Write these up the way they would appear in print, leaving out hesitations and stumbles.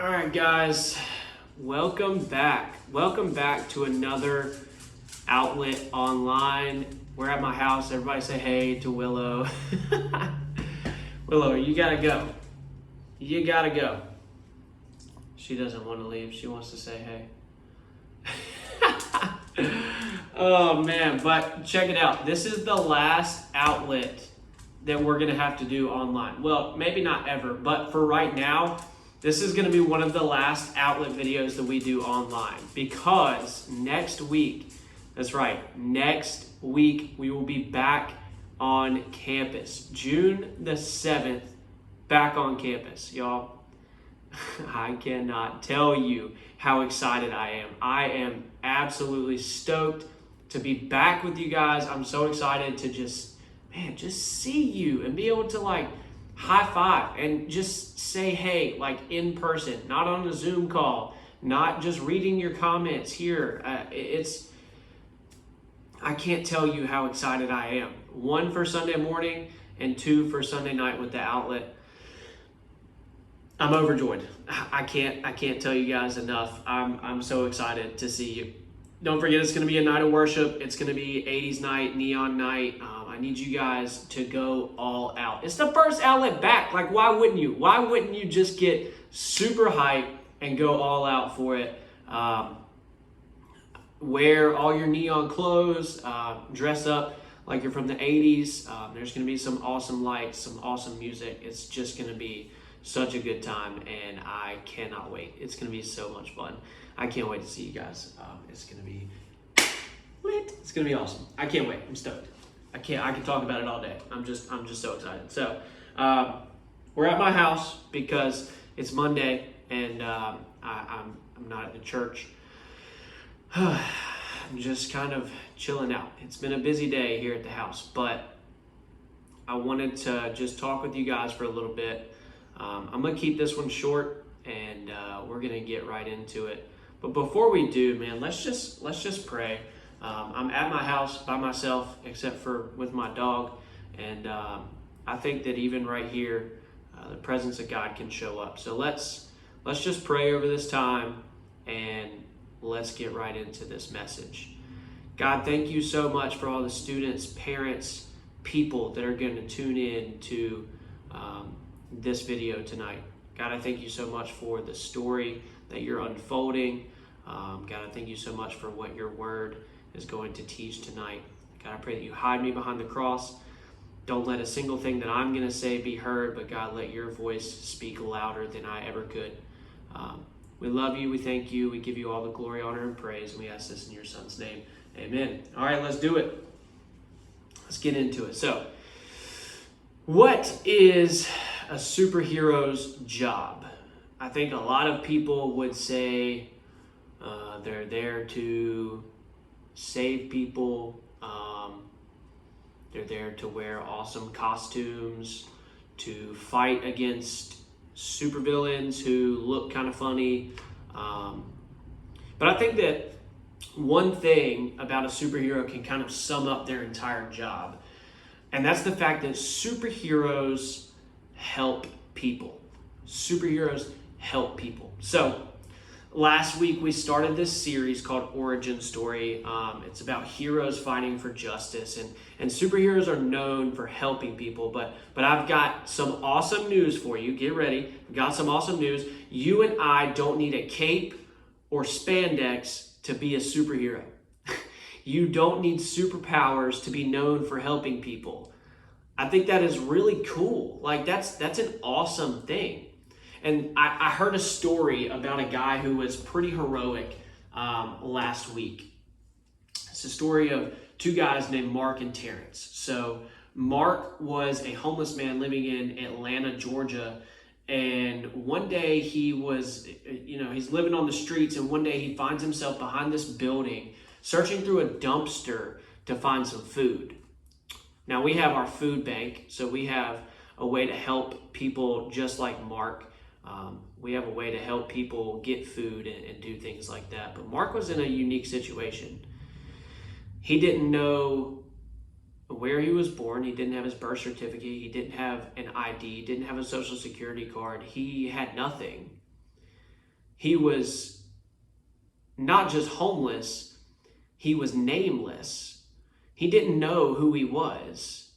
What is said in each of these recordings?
All right, guys, welcome back. Welcome back to another Outlet Online. We're at my house. Everybody say hey to Willow. Willow, you gotta go. You gotta go. She doesn't want to leave. She wants to say hey. Oh, man, but check it out. This is the last outlet that we're going to have to do online. Well, maybe not ever, but for right now, this is going to be one of the last outlet videos that we do online because next week, that's right, next week we will be back on campus. June the 7th, back on campus, y'all. I cannot tell you how excited I am. I am absolutely stoked to be back with you guys. I'm so excited to just see you and be able to high five and just say hey, in person, not on a Zoom call, not just reading your comments here. I can't tell you how excited I am. 1 for Sunday morning and 2 for Sunday night with the outlet. I'm overjoyed. I can't tell you guys enough. I'm so excited to see you. Don't forget, it's going to be a night of worship. It's going to be 80s night, neon night. I need you guys to go all out. It's the first outlet back. Why wouldn't you? Why wouldn't you just get super hyped and go all out for it? Wear all your neon clothes. Dress up like you're from the 80s. There's going to be some awesome lights, some awesome music. It's just going to be such a good time, and I cannot wait. It's going to be so much fun. I can't wait to see you guys. It's going to be lit. It's going to be awesome. I can't wait. I'm stoked. I can talk about it all day. I'm just so excited. So we're at my house because it's Monday, and I'm not at the church. I'm just kind of chilling out. It's been a busy day here at the house, but I wanted to just talk with you guys for a little bit. I'm going to keep this one short, and we're going to get right into it. But before we do, man, let's just pray. I'm at my house by myself, except for with my dog, and I think that even right here, the presence of God can show up. So let's just pray over this time, and let's get right into this message. God, thank you so much for all the students, parents, people that are going to tune in to this video tonight. God, I thank you so much for the story that you're unfolding. God, I thank you so much for what your word is going to teach tonight. God, I pray that you hide me behind the cross. Don't let a single thing that I'm going to say be heard, but God, let your voice speak louder than I ever could. We love you. We thank you. We give you all the glory, honor, and praise. And we ask this in your son's name. Amen. All right, let's do it. Let's get into it. So, what is a superhero's job? I think a lot of people would say they're there to save people. They're there to wear awesome costumes, to fight against supervillains who look kind of funny. But I think that one thing about a superhero can kind of sum up their entire job. And that's the fact that superheroes help people. Superheroes help people. So last week we started this series called Origin Story. It's about heroes fighting for justice, and superheroes are known for helping people. But I've got some awesome news for you. Get ready. I've got some awesome news. You and I don't need a cape or spandex to be a superhero. You don't need superpowers to be known for helping people. I think that is really cool. That's an awesome thing. And I heard a story about a guy who was pretty heroic last week. It's a story of two guys named Mark and Terrence. So Mark was a homeless man living in Atlanta, Georgia. And one day he's living on the streets, and one day he finds himself behind this building searching through a dumpster to find some food. Now we have our food bank, so we have a way to help people just like Mark. We have a way to help people get food and do things like that. But Mark was in a unique situation. He didn't know where he was born. He didn't have his birth certificate. He didn't have an ID, didn't have a social security card. He had nothing. He was not just homeless, he was nameless. He didn't know who he was.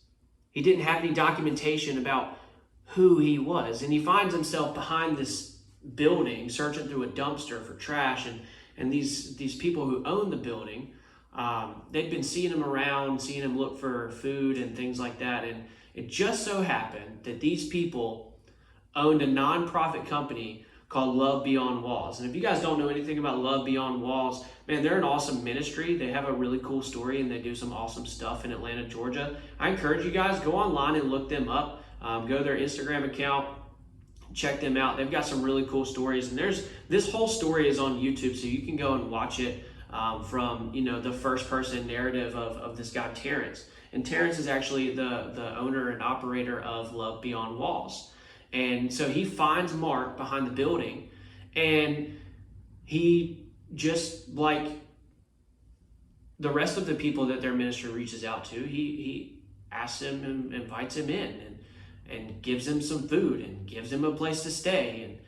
He didn't have any documentation about who he was. And he finds himself behind this building, searching through a dumpster for trash. And these people who own the building, they'd been seeing him around, seeing him look for food and things like that. And it just so happened that these people owned a nonprofit company called Love Beyond Walls. And if you guys don't know anything about Love Beyond Walls, man, they're an awesome ministry. They have a really cool story and they do some awesome stuff in Atlanta, Georgia. I encourage you guys, go online and look them up. Go to their Instagram account, check them out. They've got some really cool stories. And this whole story is on YouTube, so you can go and watch it from the first person narrative of this guy, Terrence. And Terrence is actually the owner and operator of Love Beyond Walls. And so he finds Mark behind the building, and he, just like the rest of the people that their ministry reaches out to, he asks him and invites him in and gives him some food and gives him a place to stay, and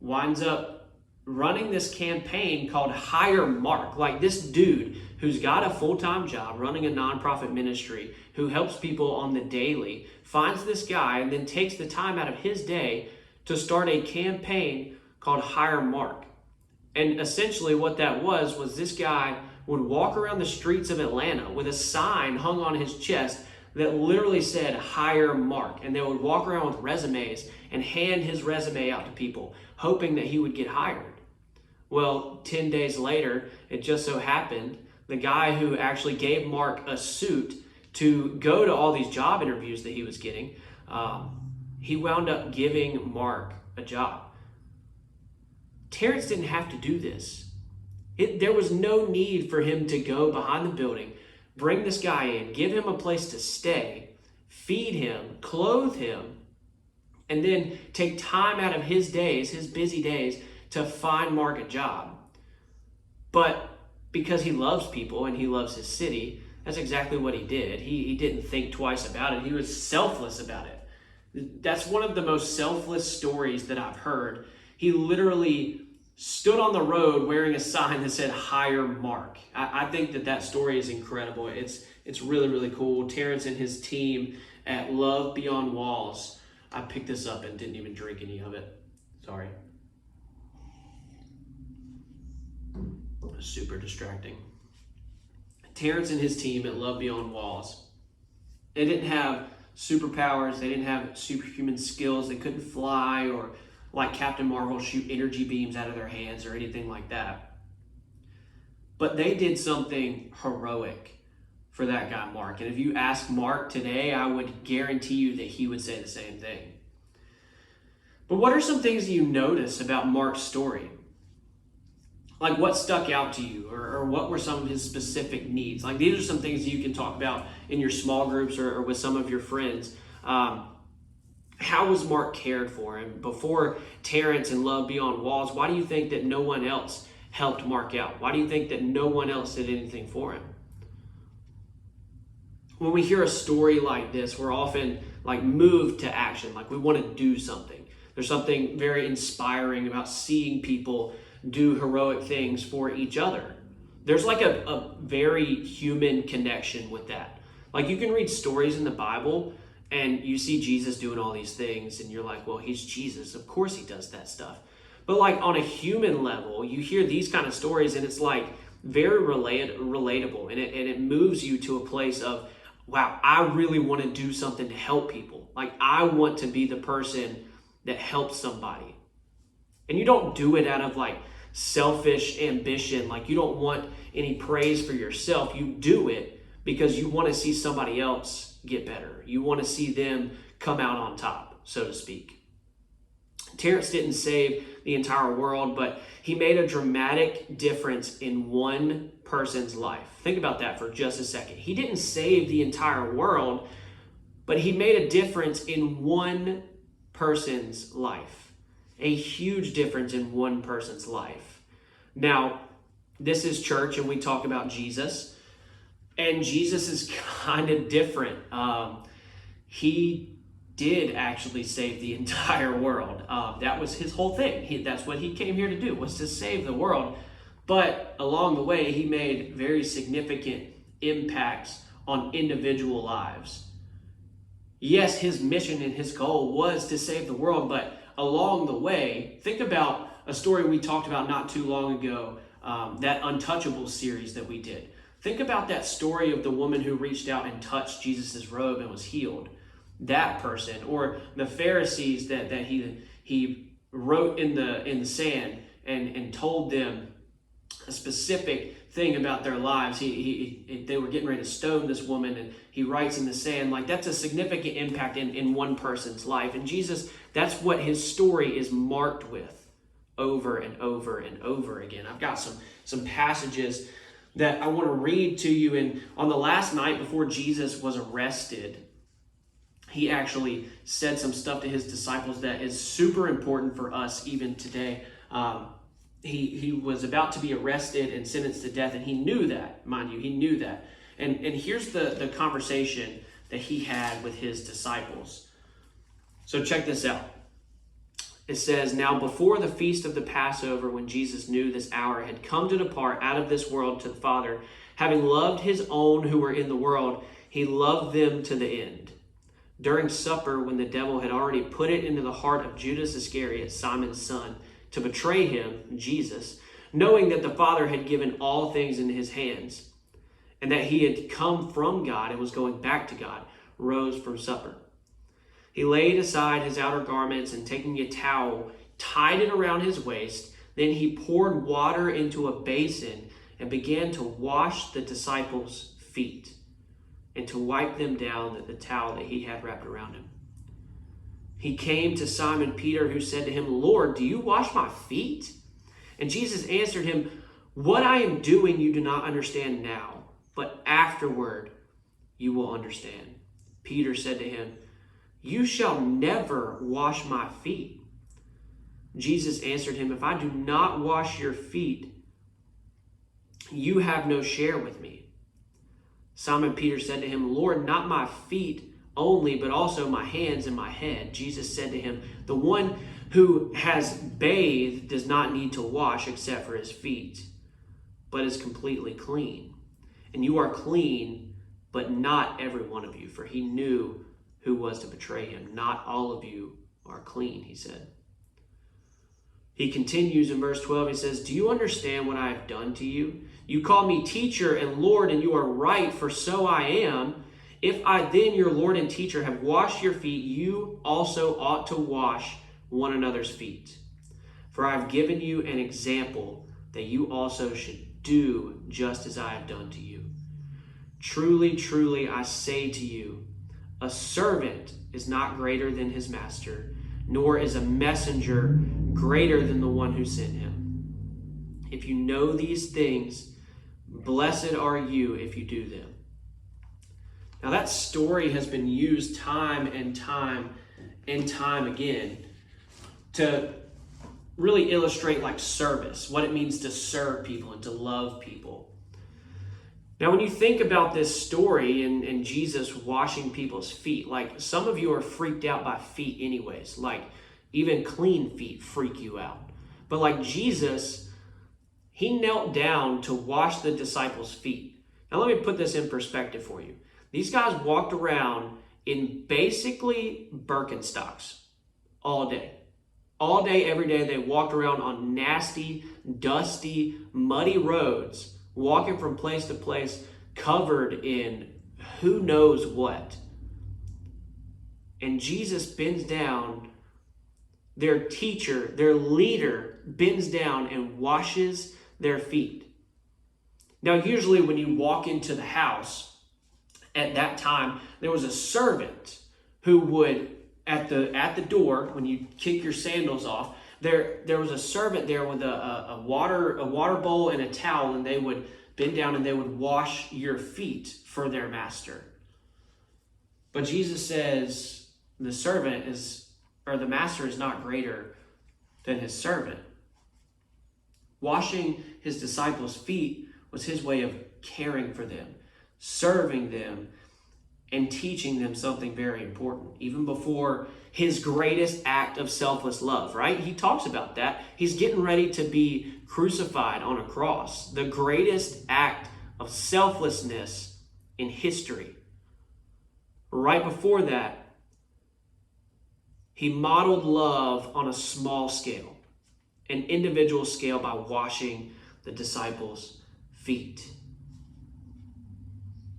winds up running this campaign called Hire Mark. Like, this dude who's got a full-time job running a nonprofit ministry, who helps people on the daily, finds this guy and then takes the time out of his day to start a campaign called Hire Mark. And essentially what that was this guy would walk around the streets of Atlanta with a sign hung on his chest that literally said Hire Mark. And they would walk around with resumes and hand his resume out to people, hoping that he would get hired. Well, 10 days later, it just so happened the guy who actually gave Mark a suit to go to all these job interviews that he was getting, he wound up giving Mark a job. Terrence didn't have to do this. There was no need for him to go behind the building, bring this guy in, give him a place to stay, feed him, clothe him, and then take time out of his days, his busy days, to find Mark a job. But because he loves people and he loves his city, that's exactly what he did. He didn't think twice about it. He was selfless about it. That's one of the most selfless stories that I've heard. He literally stood on the road wearing a sign that said Hire Mark. I think that story is incredible. It's really, really cool. Terrence and his team at Love Beyond Walls. I picked this up and didn't even drink any of it. Sorry. Super distracting. Terrence and his team at Love Beyond Walls, they didn't have superpowers. They didn't have superhuman skills. They couldn't fly or, like Captain Marvel, shoot energy beams out of their hands or anything like that. But they did something heroic for that guy, Mark. And if you ask Mark today, I would guarantee you that he would say the same thing. But what are some things that you notice about Mark's story? Like, what stuck out to you, or what were some of his specific needs? Like, these are some things that you can talk about in your small groups or with some of your friends. How was Mark cared for? And before Terrence and Love Beyond Walls, why do you think that no one else helped Mark out? Why do you think that no one else did anything for him? When we hear a story like this, we're often moved to action. Like, we want to do something. There's something very inspiring about seeing people do heroic things for each other. There's a very human connection with that. Like, you can read stories in the Bible and you see Jesus doing all these things and you're like, well, he's Jesus. Of course he does that stuff. But on a human level, you hear these kind of stories and it's very relatable, and it moves you to a place of, wow, I really want to do something to help people. I want to be the person that helps somebody. And you don't do it out of selfish ambition. You don't want any praise for yourself. You do it because you want to see somebody else get better. You want to see them come out on top, so to speak. Terrence didn't save the entire world, but he made a dramatic difference in one person's life. Think about that for just a second. He didn't save the entire world, but he made a difference in one person's life. A huge difference in one person's life. Now, this is church and we talk about Jesus, and Jesus is kind of different. He did actually save the entire world. That was his whole thing. That's what he came here to do, was to save the world. But along the way, he made very significant impacts on individual lives. Yes, his mission and his goal was to save the world, but along the way, think about a story we talked about not too long ago, that Untouchables series that we did. Think about that story of the woman who reached out and touched Jesus' robe and was healed. That person, or the Pharisees that he wrote in the sand and told them a specific thing about their lives. They were getting ready to stone this woman, and he writes in the sand. Like, that's a significant impact in one person's life. And Jesus, that's what his story is marked with over and over and over again. I've got some passages that I want to read to you. And on the last night before Jesus was arrested, he actually said some stuff to his disciples that is super important for us even today. He was about to be arrested and sentenced to death, and he knew that, mind you, he knew that. And here's the conversation that he had with his disciples. So check this out. It says, "Now before the feast of the Passover, when Jesus knew this hour had come to depart out of this world to the Father, having loved his own who were in the world, he loved them to the end. During supper, when the devil had already put it into the heart of Judas Iscariot, Simon's son, to betray him, Jesus, knowing that the Father had given all things into his hands, and that he had come from God and was going back to God, rose from supper. He laid aside his outer garments, and taking a towel, tied it around his waist. Then he poured water into a basin and began to wash the disciples' feet and to wipe them down with the towel that he had wrapped around him. He came to Simon Peter, who said to him, 'Lord, do you wash my feet?' And Jesus answered him, 'What I am doing you do not understand now, but afterward you will understand.' Peter said to him, 'You shall never wash my feet.' Jesus answered him, 'If I do not wash your feet, you have no share with me.' Simon Peter said to him, 'Lord, not my feet only, but also my hands and my head.' Jesus said to him, 'The one who has bathed does not need to wash except for his feet, but is completely clean. And you are clean, but not every one of you.' For he knew who was to betray him. 'Not all of you are clean,' he said. He continues in verse 12. He says, 'Do you understand what I have done to you? You call me teacher and Lord, and you are right, for so I am. If I then, your Lord and teacher, have washed your feet, you also ought to wash one another's feet. For I have given you an example that you also should do just as I have done to you. Truly, truly, I say to you, a servant is not greater than his master, nor is a messenger greater than the one who sent him. If you know these things, blessed are you if you do them.'" Now that story has been used time and time again to really illustrate like service, what it means to serve people and to love people. Now, when you think about this story and Jesus washing people's feet, like some of you are freaked out by feet anyways, like even clean feet freak you out. But like Jesus, he knelt down to wash the disciples' feet. Now, let me put this in perspective for you. These guys walked around in basically Birkenstocks all day. All day, every day, they walked around on nasty, dusty, muddy roads, walking from place to place, covered in who knows what. And Jesus bends down, their teacher, their leader, bends down and washes their feet. Now, usually when you walk into the house, at that time, there was a servant who would, at the door, when you kick your sandals off, there was a servant there with a water bowl and a towel, and they would bend down and they would wash your feet for their master. But Jesus says the master is not greater than his servant. Washing his disciples' feet was his way of caring for them, serving them, and teaching them something very important, even before his greatest act of selfless love, right? He talks about that. He's getting ready to be crucified on a cross, the greatest act of selflessness in history. Right before that, he modeled love on a small scale, an individual scale, by washing the disciples' feet.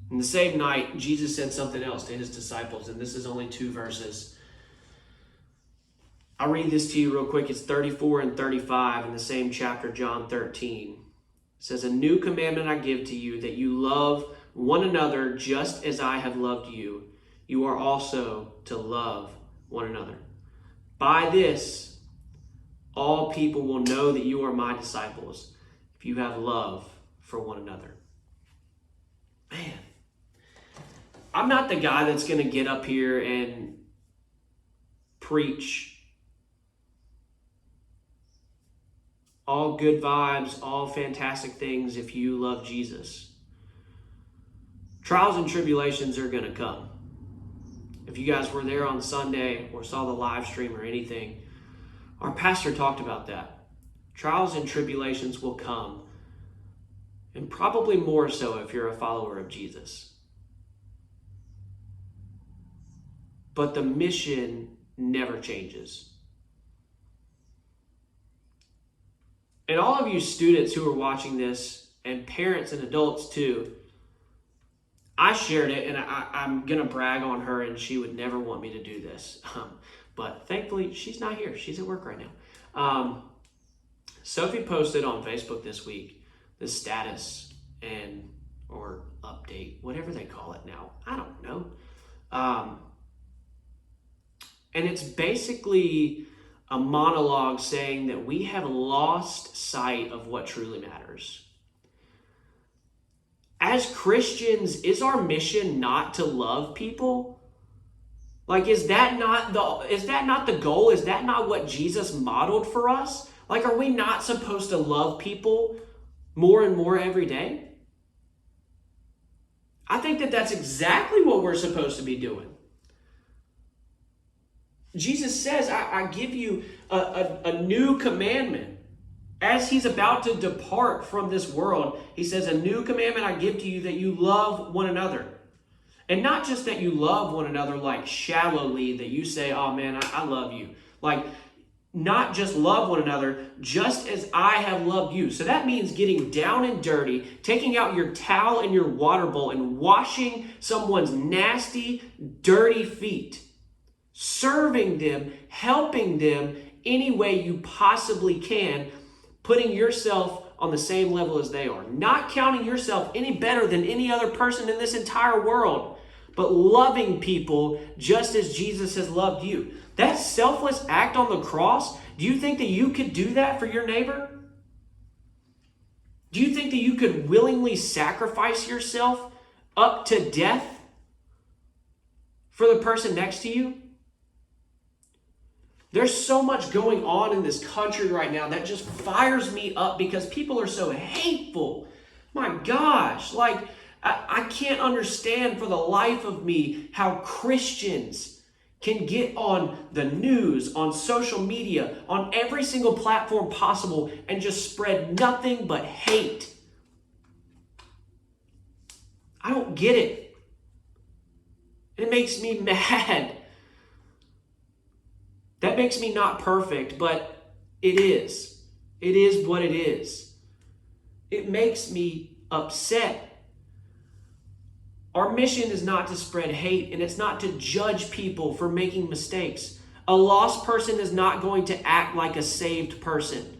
And the same night, Jesus said something else to his disciples, and this is only 2 verses. I'll read this to you real quick. It's 34 and 35 in the same chapter, John 13. It says, "A new commandment I give to you, that you love one another just as I have loved you. You are also to love one another. By this, all people will know that you are my disciples, if you have love for one another." Man, I'm not the guy that's going to get up here and preach all good vibes, all fantastic things if you love Jesus. Trials and tribulations are going to come. If you guys were there on Sunday or saw the live stream or anything, our pastor talked about that. Trials and tribulations will come, and probably more so if you're a follower of Jesus. But the mission never changes. And all of you students who are watching this, and parents and adults too, I shared it, and I'm going to brag on her, and she would never want me to do this. But thankfully, she's not here. She's at work right now. Sophie posted on Facebook this week the status or update, whatever they call it now. I don't know. And it's basically a monologue saying that we have lost sight of what truly matters. As Christians, is our mission not to love people? Like, is that not the goal? Is that not what Jesus modeled for us? Like, are we not supposed to love people more and more every day? I think that that's exactly what we're supposed to be doing. Jesus says, I give you a new commandment. As he's about to depart from this world, he says, "A new commandment I give to you, that you love one another." And not just that you love one another like shallowly, that you say, "Oh man, I love you." Like, not just love one another, just as I have loved you. So that means getting down and dirty, taking out your towel and your water bowl and washing someone's nasty, dirty feet. Serving them, helping them any way you possibly can, putting yourself on the same level as they are. Not counting yourself any better than any other person in this entire world, but loving people just as Jesus has loved you. That selfless act on the cross, do you think that you could do that for your neighbor? Do you think that you could willingly sacrifice yourself up to death for the person next to you? There's so much going on in this country right now that just fires me up because people are so hateful. My gosh, like, I can't understand for the life of me how Christians can get on the news, on social media, on every single platform possible and just spread nothing but hate. I don't get it. It makes me mad. That makes me not perfect, but it is. It is what it is. It makes me upset. Our mission is not to spread hate, and it's not to judge people for making mistakes. A lost person is not going to act like a saved person.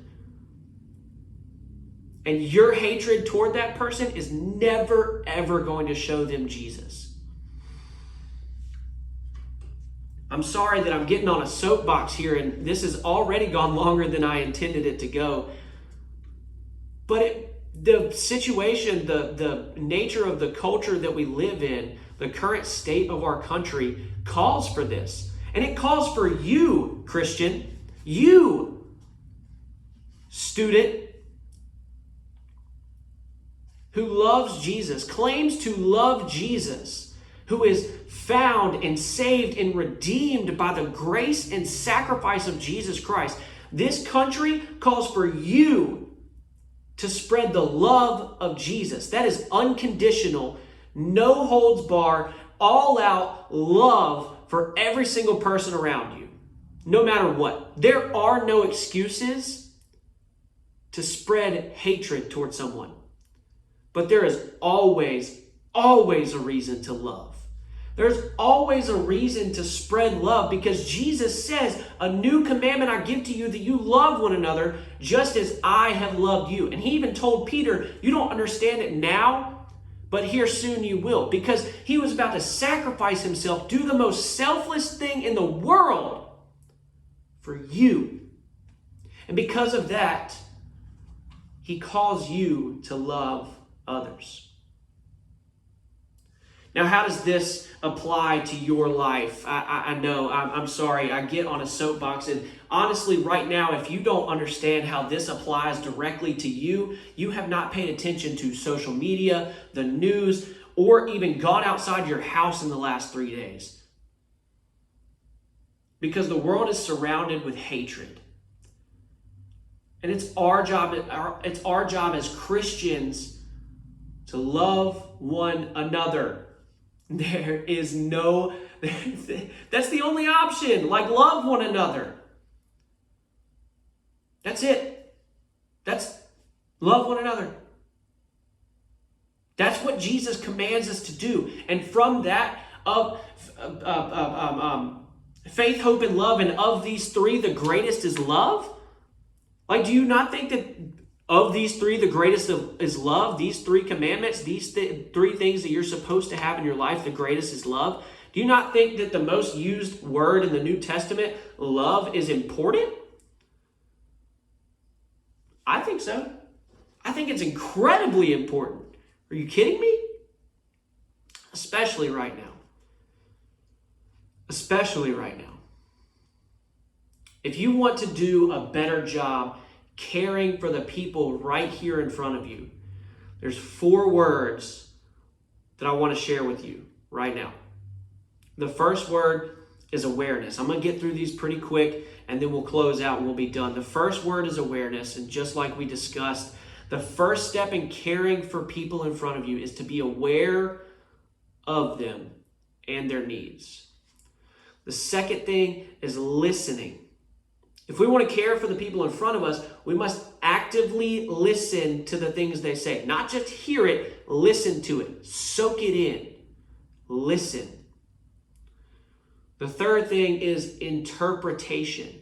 And your hatred toward that person is never, ever going to show them Jesus. I'm sorry that I'm getting on a soapbox here, and this has already gone longer than I intended it to go. But the situation, the nature of the culture that we live in, the current state of our country calls for this. And it calls for you, Christian, you, student, who loves Jesus, claims to love Jesus, who is found and saved and redeemed by the grace and sacrifice of Jesus Christ. This country calls for you to spread the love of Jesus. That is unconditional, no holds barred, all out love for every single person around you, no matter what. There are no excuses to spread hatred towards someone, but there is always a reason to love. There's always a reason to spread love, because Jesus says, a new commandment I give to you, that you love one another just as I have loved you. And he even told Peter, you don't understand it now, but here soon you will, because he was about to sacrifice himself, do the most selfless thing in the world for you. And because of that, he calls you to love others. Now, how does this apply to your life? I know, I'm sorry, I get on a soapbox, and honestly, right now, if you don't understand how this applies directly to you, you have not paid attention to social media, the news, or even gone outside your house in the last 3 days. Because the world is surrounded with hatred. And it's our job as Christians to love one another. There is no, that's the only option. Like, love one another. That's it. That's love one another. That's what Jesus commands us to do. And from that, faith, hope, and love, and of these three, the greatest is love? Like, do you not think that of these three, the greatest is love? These three commandments, these three things that you're supposed to have in your life, the greatest is love? Do you not think that the most used word in the New Testament, love, is important? I think so. I think it's incredibly important. Are you kidding me? Especially right now. Especially right now. If you want to do a better job caring for the people right here in front of you, there's 4 words that I want to share with you right now. The first word is awareness. I'm going to get through these pretty quick, and then we'll close out and we'll be done. The first word is awareness, and just like we discussed, the first step in caring for people in front of you is to be aware of them and their needs. The second thing is listening. If we want to care for the people in front of us, we must actively listen to the things they say. Not just hear it, listen to it. Soak it in. Listen. The third thing is interpretation.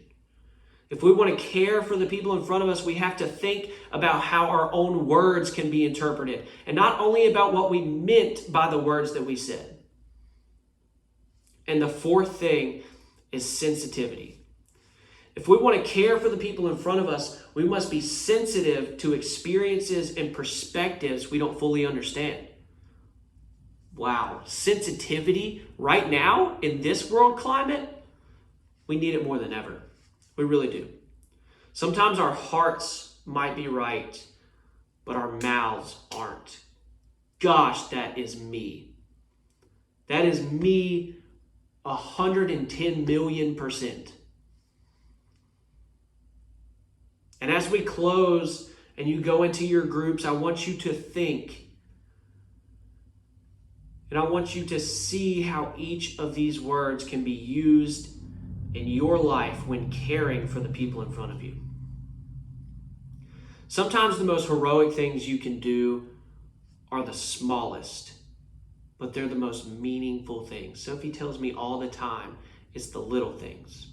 If we want to care for the people in front of us, we have to think about how our own words can be interpreted, and not only about what we meant by the words that we said. And the fourth thing is sensitivity. If we want to care for the people in front of us, we must be sensitive to experiences and perspectives we don't fully understand. Wow, sensitivity right now in this world climate, we need it more than ever. We really do. Sometimes our hearts might be right, but our mouths aren't. Gosh, that is me. That is me 110 million%. And as we close and you go into your groups, I want you to think. And I want you to see how each of these words can be used in your life when caring for the people in front of you. Sometimes the most heroic things you can do are the smallest, but they're the most meaningful things. Sophie tells me all the time, it's the little things.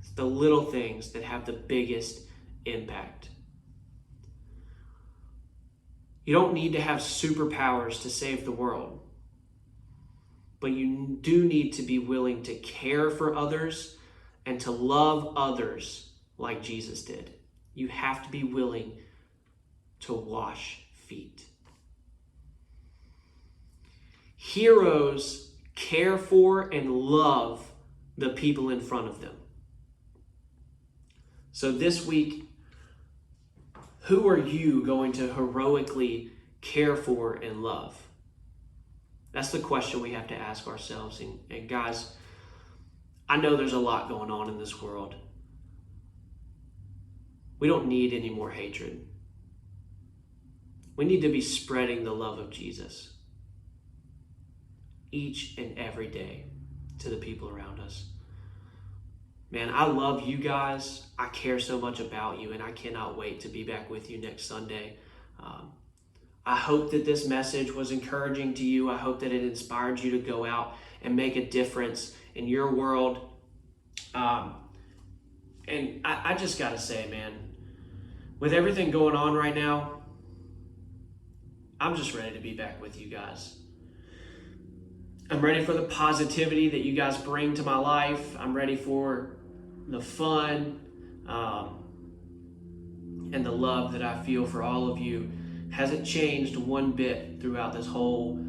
It's the little things that have the biggest impact. You don't need to have superpowers to save the world, but you do need to be willing to care for others and to love others like Jesus did. You have to be willing to wash feet. Heroes care for and love the people in front of them. So this week, who are you going to heroically care for and love? That's the question we have to ask ourselves. And guys, I know there's a lot going on in this world. We don't need any more hatred. We need to be spreading the love of Jesus each and every day to the people around us. Man, I love you guys. I care so much about you, and I cannot wait to be back with you next Sunday. I hope that this message was encouraging to you. I hope that it inspired you to go out and make a difference in your world. And I just got to say, man, with everything going on right now, I'm just ready to be back with you guys. I'm ready for the positivity that you guys bring to my life. I'm ready for the fun and the love that I feel for all of you. Hasn't changed one bit throughout this whole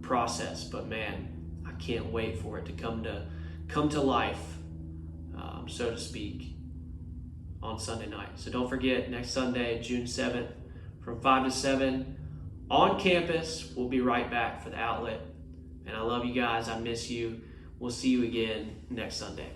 process, but man, I can't wait for it to come to life, so to speak, on Sunday night. So don't forget, next Sunday, June 7th, from 5 to 7 on campus. We'll be right back for the outlet. And I love you guys. I miss you. We'll see you again next Sunday.